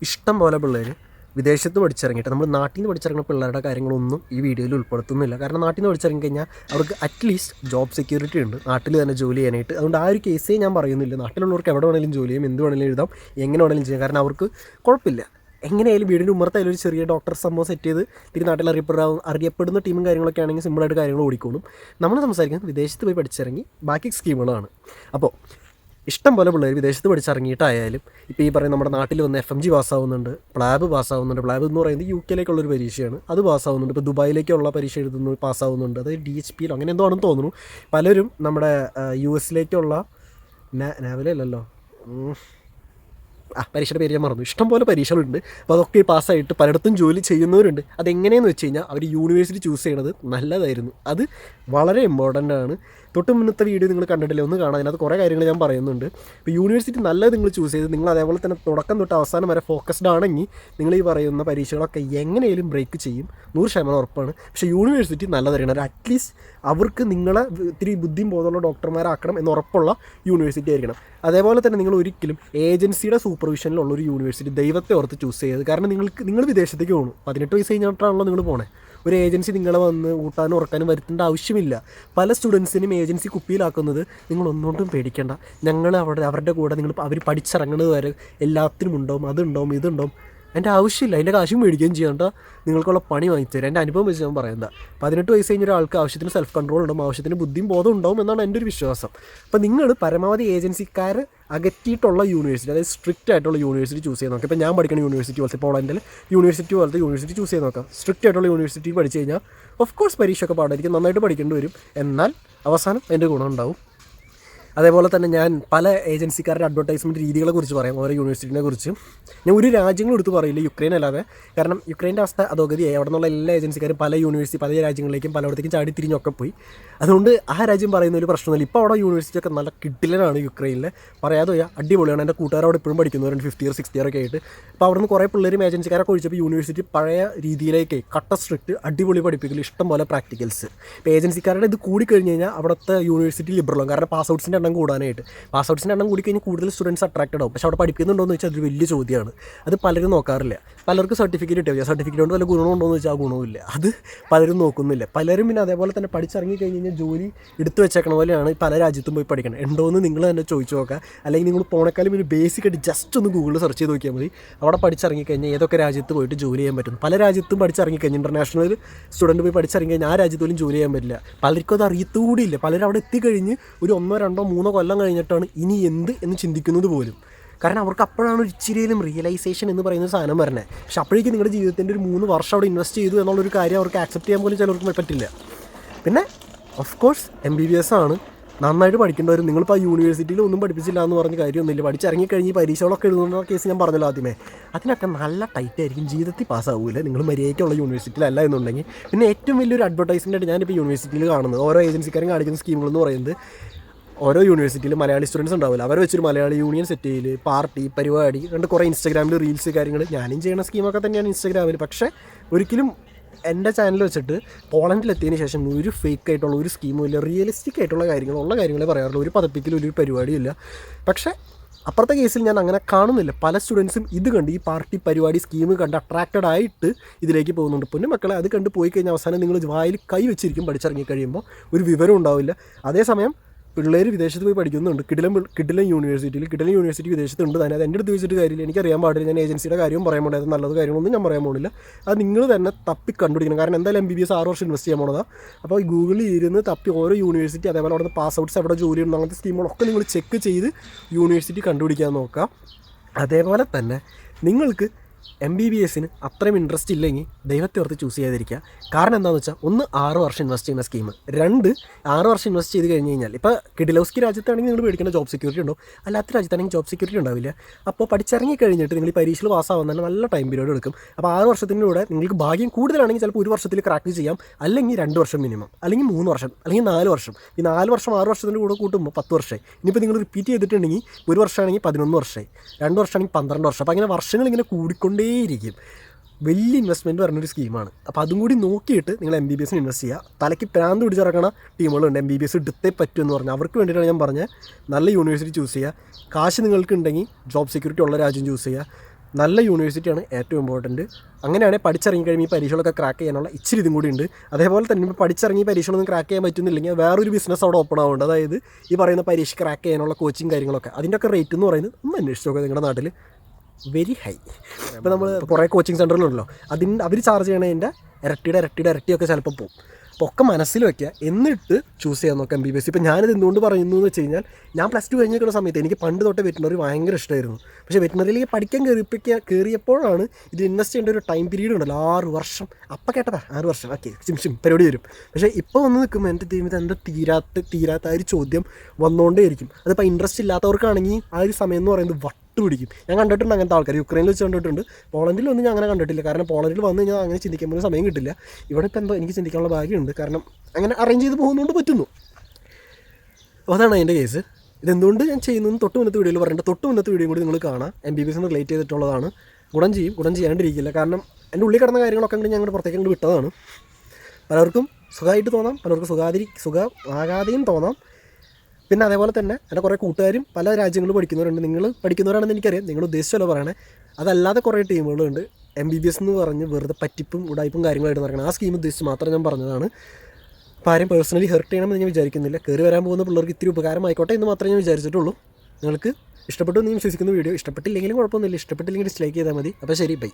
ഇഷ്ടം പോലെ പിള്ളേർ വിദേശത്ത് പഠിച്ചിറങ്ങിയിട്ട് നമ്മൾ നാട്ടിൽ നിന്ന് പഠിച്ചിറങ്ങുന്ന പിള്ളേരുടെ കാര്യങ്ങളൊന്നും ഈ വീഡിയോയിൽ ഉൾപ്പെടുത്തുന്നില്ല. കാരണം നാട്ടിൽ നിന്ന് പഠിച്ചിറങ്ങി കഴിഞ്ഞാൽ അവർക്ക് അറ്റ്ലീസ്റ്റ് ജോബ് സെക്യൂരിറ്റി ഉണ്ട്, നാട്ടിൽ തന്നെ ജോലി ചെയ്യാനായിട്ട്. അതുകൊണ്ട് ആ ഒരു കേസേ ഞാൻ പറയുന്നില്ല. നാട്ടിലുള്ളവർക്ക് എവിടെ വേണമെങ്കിലും ജോലി ചെയ്യും, എന്ത് വേണമെങ്കിലും എഴുതാം, എങ്ങനെ വേണമെങ്കിലും ചെയ്യാം. കാരണം അവർക്ക് കുഴപ്പമില്ല. എങ്ങനെയായാലും വീടിൻ്റെ ഉമ്മറത്തായാലും ഒരു ചെറിയ ഡോക്ടർ സംഭവം സെറ്റ് ചെയ്ത് തിരി നാട്ടിൽ അറിയപ്പെടുന്ന ടീമും കാര്യങ്ങളൊക്കെ ആണെങ്കിൽ സിമ്പിളായിട്ട് കാര്യങ്ങൾ ഓടിക്കോളും. നമ്മൾ സംസാരിക്കുന്നത് വിദേശത്ത് പോയി പഠിച്ചിറങ്ങി ബാക്കി സ്കീമുകളാണ്. അപ്പോൾ ഇഷ്ടം പോലെ പിള്ളേർ വിദേശത്ത് പഠിച്ചിറങ്ങിയിട്ടായാലും ഇപ്പോൾ ഈ പറയുന്ന നമ്മുടെ നാട്ടിൽ വന്ന് FMG പാസ്സാവുന്നുണ്ട്, പ്ലാബ് പാസ്സാവുന്നുണ്ട്. പ്ലാബ് എന്ന് പറയുന്നത് UK-ലേക്കുള്ളൊരു പരീക്ഷയാണ്, അത് പാസ്സാവുന്നുണ്ട്. ഇപ്പോൾ ദുബായിലേക്കുള്ള പരീക്ഷ എഴുതുന്നു, പാസ്സാവുന്നുണ്ട്. അത് DHP അങ്ങനെ എന്തോ ആണെന്ന് തോന്നുന്നു. പലരും നമ്മുടെ US-ലേക്കുള്ള നാവലല്ലോ പരീക്ഷയുടെ പേര് ഞാൻ മറന്നു. ഇഷ്ടംപോലെ പരീക്ഷകളുണ്ട്. അപ്പോൾ അതൊക്കെ പാസ്സായിട്ട് പലയിടത്തും ജോലി ചെയ്യുന്നവരുണ്ട്. അതെങ്ങനെയെന്ന് വെച്ച് കഴിഞ്ഞാൽ അവർ യൂണിവേഴ്സിറ്റി ചൂസ് ചെയ്യണത് നല്ലതായിരുന്നു. അത് വളരെ ഇമ്പോർട്ടൻ്റ് ആണ്. തൊട്ട് മുന്നത്തെ വീഡിയോ നിങ്ങൾ കണ്ടിട്ടില്ല, ഒന്ന് കാണാം. അതിനകത്ത് കുറേ കാര്യങ്ങൾ ഞാൻ പറയുന്നുണ്ട്. ഇപ്പോൾ യൂണിവേഴ്സിറ്റി നല്ലത് നിങ്ങൾ ചൂസ് ചെയ്ത് നിങ്ങൾ അതേപോലെ തന്നെ തുടക്കം തൊട്ട് അവസാനം വരെ ഫോക്കസ്ഡ് ആണെങ്കിൽ നിങ്ങൾ ഈ പറയുന്ന പരീക്ഷകളൊക്കെ എങ്ങനെയും ബ്രേക്ക് ചെയ്യും, 100% ഉറപ്പാണ്. പക്ഷേ യൂണിവേഴ്സിറ്റി നല്ലതായിരിക്കണം. അറ്റ്ലീസ്റ്റ് അവർക്ക് നിങ്ങളെ ഇത്തിരി ബുദ്ധിയും ബോധമുള്ള ഡോക്ടർമാരാക്കണം എന്ന് ഉറപ്പുള്ള യൂണിവേഴ്സിറ്റി ആയിരിക്കണം. അതേപോലെ തന്നെ നിങ്ങൾ ഒരിക്കലും ഏജൻസിയുടെ സൂപ്പർവിഷനിലുള്ളൊരു യൂണിവേഴ്സിറ്റി ദൈവത്തെ ഓർത്ത് ചൂസ് ചെയ്ത്. കാരണം നിങ്ങൾ വിദേശത്തേക്ക് പോകണം, 18 വയസ്സ് കഴിഞ്ഞിട്ടാണല്ലോ നിങ്ങൾ പോണേ. ഒരു ഏജൻസി നിങ്ങളെ വന്ന് ഊട്ടാനും ഉറക്കാനും വരുത്തേണ്ട ആവശ്യമില്ല. പല സ്റ്റുഡൻസിനും ഏജൻസി കുപ്പിയിലാക്കുന്നത് നിങ്ങളൊന്നുകൊണ്ടും പേടിക്കേണ്ട. ഞങ്ങൾ അവരുടെ കൂടെ അവർ പഠിച്ചിറങ്ങുന്നത് വരെ എല്ലാത്തിനും ഉണ്ടാവും, അതുണ്ടാവും, ഇതുണ്ടാവും. എൻ്റെ ആവശ്യമില്ല, അതിൻ്റെ കാശും മേടിക്കുകയും ചെയ്യേണ്ട, നിങ്ങൾക്കുള്ള പണി വാങ്ങിച്ചു തരാം. എൻ്റെ അനുഭവം വെച്ച് ഞാൻ പറയുന്നത് 18 വയസ്സ് കഴിഞ്ഞ ഒരാൾക്ക് ആവശ്യത്തിന് സെൽഫ് കൺട്രോൾ ഉണ്ടാവും, ആവശ്യത്തിന് ബുദ്ധിയും ബോധം ഉണ്ടാവും എന്നാണ് എൻ്റെ ഒരു വിശ്വാസം. അപ്പോൾ നിങ്ങൾ പരമാവധി ഏജൻസിക്കാർ അകറ്റിയിട്ടുള്ള യൂണിവേഴ്സിറ്റി, അതായത് സ്ട്രിക്റ്റ് ആയിട്ടുള്ള യൂണിവേഴ്സിറ്റി ചൂസ് ചെയ്ത് നോക്കാം. ഇപ്പോൾ ഞാൻ പഠിക്കുന്ന യൂണിവേഴ്സിറ്റി പോലത്തെ പോളണ്ടിൽ പോലത്തെ യൂണിവേഴ്സിറ്റി ചൂസ് ചെയ്ത് നോക്കാം. സ്ട്രിക്റ്റ് ആയിട്ടുള്ള യൂണിവേഴ്സിറ്റി പഠിച്ചു കഴിഞ്ഞാൽ ഓഫ് കോഴ്സ് പരീക്ഷയൊക്കെ പാടായിരിക്കും, നന്നായിട്ട് പഠിക്കേണ്ടി വരും. എന്നാൽ അവസാനം അതിൻ്റെ ഗുണം ഉണ്ടാവും. അതേപോലെ തന്നെ ഞാൻ പല ഏജൻസിക്കാരുടെ അഡ്വർടൈസ്മെൻറ്റ് രീതികളെ കുറിച്ച് പറയാം, ഓരോ യൂണിവേഴ്സിറ്റിനെ കുറിച്ച്. ഞാൻ ഒരു രാജ്യങ്ങളും എടുത്ത് പറയില്ല, യുക്രൈൻ അല്ലാതെ. കാരണം യുക്രൈൻ്റെ അവസ്ഥ അധോഗതിയായി. അവിടെ നിന്നുള്ള എല്ലാ ഏജൻസിക്കാരും പല യൂണിവേഴ്സിറ്റി പല രാജ്യങ്ങളിലേക്കും പലയിടത്തേക്കും ചാടി തിരിഞ്ഞൊക്കെ പോയി. അതുകൊണ്ട് ആ രാജ്യം പറയുന്ന ഒരു പ്രശ്നമൊന്നുമില്ല. ഇപ്പോൾ അവിടെ യൂണിവേഴ്സിറ്റിയൊക്കെ നല്ല കിട്ടിലനാണ് യുക്രൈനിൽ. പറയാതെ പോയാൽ അടിപൊളിയാണ്. എൻ്റെ കൂട്ടുകാർ അവിടെ ഇപ്പോഴും പഠിക്കുന്നവരുണ്ട്, 5th ഇയർ 6th ഇയർ ഒക്കെ ആയിട്ട്. അപ്പോൾ അവിടെ നിന്ന് കുറേ പിള്ളേരും ഏജൻസിക്കാരൊക്കെ ഒഴിച്ചപ്പോൾ യൂണിവേഴ്സിറ്റി പഴയ രീതിയിലേക്ക് കട്ട സ്ട്രിക്റ്റ് അടിപൊളി പഠിപ്പിക്കൽ, ഇഷ്ടം പോലെ പ്രാക്ടിക്കൽസ്. ഇപ്പോൾ ഏജൻസിക്കാരുടെ ഇത് കൂടിക്കഴിഞ്ഞ് കഴിഞ്ഞാൽ അവിടുത്തെ യൂണിവേഴ്സിറ്റി ലിബറലാണ്. കാരണം പാസ് ഔട്ട്സിൻ്റെ എണ്ണം കൂടാനായിട്ട്. പാസ് ഔട്ട്സിൻ്റെ എണ്ണം കൂടി കഴിഞ്ഞാൽ കൂടുതൽ സ്റ്റുഡൻസ് അട്രാക്റ്റഡ് ആവും. പക്ഷേ അവിടെ പഠിക്കുന്നുണ്ടോ എന്ന് വെച്ചാൽ അതൊരു വലിയ ചോദ്യമാണ്. അത് പലരും നോക്കാറില്ല. പലർക്ക് സർട്ടിഫിക്കറ്റ് കിട്ടിയ സർട്ടിഫിക്കറ്റ് കൊണ്ട് വല്ല ഗുണമുണ്ടോ എന്ന് വെച്ചാൽ ആ ഗുണമില്ല. അത് പലരും നോക്കുന്നില്ല. പലരും പിന്നെ അതേപോലെ തന്നെ പഠിച്ചിറങ്ങി കഴിഞ്ഞ് കഴിഞ്ഞാൽ ജോലി എടുത്തു വെച്ചേക്കണ പോലെയാണ് പല രാജ്യത്തും പോയി പഠിക്കണം. ഉണ്ടോയെന്ന് നിങ്ങൾ തന്നെ ചോദിച്ചു നോക്കുക. അല്ലെങ്കിൽ നിങ്ങൾ പോണേക്കാളും ഒരു ബേസിക്കായിട്ട് ജസ്റ്റ് ഒന്ന് ഗൂഗിളിൽ സെർച്ച് ചെയ്ത് നോക്കിയാൽ മതി. അവിടെ പഠിച്ചിറങ്ങി കഴിഞ്ഞാൽ ഏതൊക്കെ രാജ്യത്ത് പോയിട്ട് ജോലി ചെയ്യാൻ പറ്റും. പല രാജ്യത്തും പഠിച്ചിറങ്ങി കഴിഞ്ഞാൽ ഇൻ്റർനാഷണൽ സ്റ്റുഡൻറ്റ് പോയി പഠിച്ചിറങ്ങി കഴിഞ്ഞാൽ ആ രാജ്യത്ത് പോലും ജോലി ചെയ്യാൻ പറ്റില്ല. പലർക്കും അത് അറിയത്തുകൂടിയില്ല. പലരും അവിടെ എത്തിക്കഴിഞ്ഞ് ഒരു 1, 2, 3 കൊല്ലം കഴിഞ്ഞിട്ടാണ് ഇനി എന്ത് എന്ന് ചിന്തിക്കുന്നത് പോലും. കാരണം അവർക്ക് അപ്പോഴാണ് ഒരു ഇച്ചിരിയിലും റിയലൈസേഷൻ എന്ന് പറയുന്ന സാധനം വരണേ. പക്ഷെ അപ്പോഴേക്കും നിങ്ങളുടെ ജീവിതത്തിൻ്റെ ഒരു 3 വർഷം അവിടെ ഇൻവെസ്റ്റ് ചെയ്തു എന്നുള്ളൊരു കാര്യം അവർക്ക് ആക്സെപ്റ്റ് ചെയ്യാൻ പോലും ചിലർക്ക് പറ്റില്ല. പിന്നെ ഓഫ് കോഴ്സ് MBBS ആണ്, നന്നായിട്ട് പഠിക്കേണ്ടവരും. നിങ്ങളിപ്പോൾ ആ യൂണിവേഴ്സിറ്റിയിൽ ഒന്നും പഠിപ്പിച്ചില്ല എന്ന് പറഞ്ഞ കാര്യമൊന്നുമില്ല. പഠിച്ചിറങ്ങിക്കഴിഞ്ഞ് പരീക്ഷകളൊക്കെ എഴുതുന്ന കേസ് ഞാൻ പറഞ്ഞല്ലോ ആദ്യമേ, അതിനൊക്കെ നല്ല ടൈറ്റ് ആയിരിക്കും, ജീവിതത്തിൽ പാസ്സാവില്ല നിങ്ങൾ മര്യാദയ്ക്കുള്ള യൂണിവേഴ്സിറ്റിയിലല്ല എന്നുണ്ടെങ്കിൽ. പിന്നെ ഏറ്റവും വലിയൊരു അഡ്വർടൈസ്മെൻ്റ് ആയിട്ട് ഞാനിപ്പോൾ യൂണിവേഴ്സിറ്റിയിൽ കാണുന്നത്, ഓരോ ഏജൻസിക്കാരും കാണിക്കുന്ന സ്കീമുകളെന്ന് പറയുന്നത്, ഓരോ യൂണിവേഴ്സിറ്റിയിലും മലയാളി സ്റ്റുഡൻസ് ഉണ്ടാവില്ല, അവരെ വെച്ചൊരു മലയാളി യൂണിയൻ സെറ്റ് ചെയ്യൽ, പാർട്ടി പരിപാടി, കുറേ ഇൻസ്റ്റാഗ്രാമിൽ റീൽസ് കാര്യങ്ങൾ. ഞാനും ചെയ്യുന്ന സ്കീമൊക്കെ തന്നെയാണ് ഇൻസ്റ്റാഗ്രാമിൽ. പക്ഷേ ഒരിക്കലും എൻ്റെ ചാനൽ വെച്ചിട്ട് പോളണ്ടിലെത്തിയതിന് ശേഷം ഒരു ഫേക്ക് ആയിട്ടുള്ള ഒരു സ്കീമും ഇല്ല, റിയലിസ്റ്റിക് ആയിട്ടുള്ള കാര്യങ്ങളുള്ള കാര്യങ്ങളെ പറയാറുള്ളൂ. ഒരു പതപ്പിക്കലും ഒരു പരിപാടിയില്ല. പക്ഷേ അപ്പുറത്തെ കേസിൽ ഞാൻ അങ്ങനെ കാണുന്നില്ല. പല സ്റ്റുഡൻസും ഇത് കണ്ട്, ഈ പാർട്ടി പരിപാടി സ്കീം കണ്ട് അട്രാക്റ്റഡ് ആയിട്ട് ഇതിലേക്ക് പോകുന്നുണ്ട്. പൊന്നു മക്കളെ, അത് കണ്ട് പോയി കഴിഞ്ഞാൽ അവസാനം നിങ്ങൾ വായിൽ കൈ വെച്ചിരിക്കും പഠിച്ചിറങ്ങി കഴിയുമ്പോൾ. ഒരു വിവരം ഉണ്ടാവില്ല. അതേസമയം പിള്ളേർ വിദേശത്ത് പോയി പഠിക്കുന്നുണ്ട്, കിടിലൻ യൂണിവേഴ്സിറ്റി വിദേശത്തുണ്ട് തന്നെ. അത് എൻ്റെ അടുത്ത് വെച്ചിട്ട് കാര്യമില്ല, എനിക്കറിയാൻ പാടില്ല. ഞാൻ ഏജൻസിയുടെ കാര്യം പറയാൻ പോകണ്ട, അത് നല്ലത് കാര്യങ്ങളൊന്നും ഞാൻ പറയാൻ പോകുന്നില്ല. അത് നിങ്ങൾ തന്നെ തപ്പി കണ്ടുപിടിക്കണം. കാരണം എന്തായാലും MBBS 6 വർഷം ഇൻവെസ്റ്റ് ചെയ്യാൻ പോണതാണ്. അപ്പോൾ ഗൂഗിളിൽ ഇരുന്ന് തപ്പി ഓരോ യൂണിവേഴ്സിറ്റി, അതേപോലെ അവിടുത്തെ പാസ് ഔട്ട്സ്, എവിടെ ജോലി ഉണ്ടോ, അങ്ങനത്തെ സ്കീമുകളൊക്കെ നിങ്ങൾ ചെക്ക് ചെയ്ത് യൂണിവേഴ്സിറ്റി കണ്ടുപിടിക്കാൻ നോക്കാം. അതേപോലെ തന്നെ നിങ്ങൾക്ക് MBBSന് അത്രയും ഇൻട്രസ്റ്റ് ഇല്ലെങ്കിൽ ദൈവത്തെ ഓർത്ത് ചൂസ് ചെയ്യാതിരിക്കുക. കാരണം എന്താണെന്ന് വെച്ചാൽ, 1 6 വർഷം ഇൻവെസ്റ്റ് ചെയ്യുന്ന സ്കീം, 2 6 വർഷം ഇൻവെസ്റ്റ് ചെയ്ത് കഴിഞ്ഞ് കഴിഞ്ഞാൽ, ഇപ്പോൾ കിഡിലൗസ്കി രാജ്യത്താണെങ്കിൽ നിങ്ങൾ മേടിക്കുന്ന ജോബ് സെക്യൂരിറ്റി ഉണ്ടോ, അല്ലാത്ത രാജ്യത്താണെങ്കിൽ ജോബ് സെക്യൂരിറ്റി ഉണ്ടാവില്ല. അപ്പോൾ പഠിച്ചിറങ്ങി കഴിഞ്ഞിട്ട് നിങ്ങൾ ഈ പരീക്ഷയിൽ പാസ്സാവാൻ തന്നെ നല്ല ടൈം പീരീഡ് എടുക്കും. അപ്പോൾ 6 വർഷത്തിലൂടെ നിങ്ങൾക്ക് ഭാഗ്യം കൂടുതലാണെങ്കിൽ ചിലപ്പോൾ 1 വർഷത്തിൽ ക്രാക്ക് ചെയ്യാം, അല്ലെങ്കിൽ 2 വർഷം മിനിമം, അല്ലെങ്കിൽ 3 വർഷം, അല്ലെങ്കിൽ 4 വർഷം. ഈ 4 വർഷം 6 വർഷത്തിൻ്റെ കൂടെ കൂട്ടുമ്പോൾ 10 വർഷമായി. ഇനിയിപ്പോൾ നിങ്ങൾ റിപ്പീറ്റ് ചെയ്തിട്ടുണ്ടെങ്കിൽ 1 വർഷമാണെങ്കിൽ 11 വർഷമായി, 2 വർഷമാണെങ്കിൽ 12 വർഷം. അപ്പോൾ അങ്ങനെ വർഷങ്ങൾ ഇങ്ങനെ കൂടിക്കൊണ്ടേയിരിക്കും. വലിയ ഇൻവെസ്റ്റ്മെൻറ്റ് പറഞ്ഞൊരു സ്കീമാണ്. അപ്പോൾ അതും കൂടി നോക്കിയിട്ട് നിങ്ങൾ MBBSന് ഇൻവെസ്റ്റ് ചെയ്യുക. തലയ്ക്ക് പ്രാന്ത് പിടിച്ചിറക്കണ ടീമുകളുണ്ട്, MBBS എടുത്തേ പറ്റുമെന്ന് പറഞ്ഞാൽ. അവർക്ക് വേണ്ടിയിട്ടാണ് ഞാൻ പറഞ്ഞത് നല്ല യൂണിവേഴ്സിറ്റി ചൂസ് ചെയ്യുക. കാശ് നിങ്ങൾക്ക് ഉണ്ടെങ്കിൽ ജോബ് സെക്യൂരിറ്റി ഉള്ള രാജ്യം ചൂസ് ചെയ്യുക. നല്ല യൂണിവേഴ്സിറ്റിയാണ് ഏറ്റവും ഇമ്പോർട്ടൻറ്റ്. അങ്ങനെയാണെങ്കിൽ പഠിച്ചിറങ്ങി കഴിയുമ്പോൾ ഈ പരീക്ഷകളൊക്കെ ക്രാക്ക് ചെയ്യാനുള്ള ഇച്ചിരി ഇതും കൂടി ഉണ്ട്. അതേപോലെ തന്നെ ഇപ്പോൾ പഠിച്ചിറങ്ങി പരീക്ഷകളൊന്നും ക്രാക്ക് ചെയ്യാൻ പറ്റുന്നില്ലെങ്കിൽ വേറൊരു ബിസിനസ് അവിടെ ഓപ്പൺ ആവുന്നുണ്ട്. അതായത് ഈ പറയുന്ന പരീക്ഷ ക്രാക്ക് ചെയ്യാനുള്ള കോച്ചിങ് കാര്യങ്ങളൊക്കെ അതിൻ്റെയൊക്കെ റേറ്റ് എന്ന് പറയുന്നത് ഒന്ന് അന്വേഷിച്ച് നോക്കുക നിങ്ങളുടെ നാട്ടിൽ വെരി ഹൈ. ഇപ്പോൾ നമ്മൾ കുറേ കോച്ചിങ് സെൻ്ററിലുണ്ടല്ലോ, അവർ ചാർജ് ചെയ്യണതിൻ്റെ ഇരട്ടിയൊക്കെ ചിലപ്പോൾ പോകും. അപ്പോൾ ഒക്കെ മനസ്സിൽ വയ്ക്കുക, എന്നിട്ട് ചൂസ് ചെയ്യാൻ നോക്കാം MBBS. ഇപ്പോൾ ഞാനിത് എന്തുകൊണ്ട് പറയുന്നു എന്ന് വെച്ച് കഴിഞ്ഞാൽ, ഞാൻ +2 കഴിഞ്ഞിരിക്കുന്ന സമയത്ത് എനിക്ക് പണ്ട് തൊട്ട് വെറ്റിനറി ഭയങ്കര ഇഷ്ടമായിരുന്നു. പക്ഷേ വെറ്റിനറിയിലേക്ക് പഠിക്കാൻ കയറിയപ്പോഴാണ് ഇത് ഇൻവെസ്റ്റ് ചെയ്യേണ്ട ഒരു ടൈം പീരീഡ് ഉണ്ടല്ലോ, 6 വർഷം. അപ്പം കേട്ടതാ 6 വർഷം ഓക്കെ പരിപാടി വരും. പക്ഷേ ഇപ്പോൾ വന്ന് നിൽക്കുമ്പോൾ എൻ്റെ ദൈവം എന്താ തീരാത്ത ആ ഒരു ചോദ്യം വന്നുകൊണ്ടേയിരിക്കും. അതിപ്പോൾ ഇൻട്രസ്റ്റ് ഇല്ലാത്തവർക്കാണെങ്കിൽ ആ ഒരു സമയം എന്ന് പറയുന്നത് പിടിക്കും. ഞാൻ കണ്ടിട്ടുണ്ട് അങ്ങനത്തെ ആൾക്കാർ, യുക്രൈനിൽ വെച്ച് കണ്ടിട്ടുണ്ട്. പോളണ്ടിലൊന്നും ഞാൻ അങ്ങനെ കണ്ടിട്ടില്ല, കാരണം പോളണ്ടിൽ വന്നു കഴിഞ്ഞാൽ അങ്ങനെ ചിന്തിക്കാൻ പോലും സമയം കിട്ടില്ല. ഇവിടെ ഇപ്പോൾ എന്തോ എനിക്ക് ചിന്തിക്കാനുള്ള ഭാഗ്യമുണ്ട്, കാരണം അങ്ങനെ അറേഞ്ച് ചെയ്ത് പോകുന്നതുകൊണ്ട് പറ്റുന്നു. അതാണ് അതിൻ്റെ കേസ്. ഇതെന്തുകൊണ്ട് ഞാൻ ചെയ്യുന്നതെന്ന് തൊട്ട് മുന്നത്തെ വീഡിയോയിൽ പറഞ്ഞിട്ട് തൊട്ട് മുന്നത്തെ വീഡിയോ കൂടി നിങ്ങൾ കാണാം. MBBS റിലേറ്റ് ചെയ്തിട്ടുള്ളതാണ്. ഗുണം ചെയ്യാണ്ടിരിക്കില്ല, കാരണം എൻ്റെ ഉള്ളിൽ കിടന്ന കാര്യങ്ങളൊക്കെ ഞാൻ അങ്ങോട്ട് പുറത്തേക്ക് വിട്ടതാണ്. പലർക്കും സുഖമായിട്ട് തോന്നാം, പലർക്കും സുഖമാകാതെയും തോന്നാം. പിന്നെ അതേപോലെ തന്നെ എൻ്റെ കുറേ കൂട്ടുകാരും പല രാജ്യങ്ങളിൽ പഠിക്കുന്നവരുണ്ട്. നിങ്ങൾ പഠിക്കുന്നവരാണെന്ന് എനിക്കറിയാം, നിങ്ങൾ ഉദ്ദേശിച്ചല്ലോ പറയണേ. അതല്ലാതെ കുറേ ടീമുകളുണ്ട് MBBS എന്ന് പറഞ്ഞ് വെറുതെ പറ്റിപ്പും ഉടായ്പും കാര്യങ്ങളായിട്ട് നടക്കണം. ആ സ്കീം ഉദ്ദേശിച്ച് മാത്രം ഞാൻ പറഞ്ഞതാണ്. അപ്പോൾ ആരും പേഴ്സണലി ഹെർട്ട് ചെയ്യണമെന്ന് ഞാൻ വിചാരിക്കുന്നില്ല. കയറി വരാൻ പോകുന്ന പിള്ളേർക്ക് ഇത്തിരി ഉപകാരമായിക്കോട്ടെ എന്ന് മാത്രമേ ഞാൻ വിചാരിച്ചിട്ടുള്ളൂ. നിങ്ങൾക്ക് ഇഷ്ടപ്പെട്ടു എന്ന് ഞാൻ വിശ്വസിക്കുന്ന വീഡിയോ. ഇഷ്ടപ്പെട്ടില്ലെങ്കിലും കുഴപ്പമൊന്നുമില്ല, ഇഷ്ടപ്പെട്ടില്ലെങ്കിൽ ഡിസ്ലൈക്ക് ചെയ്താൽ മതി. അപ്പോൾ ശരി, ബൈ.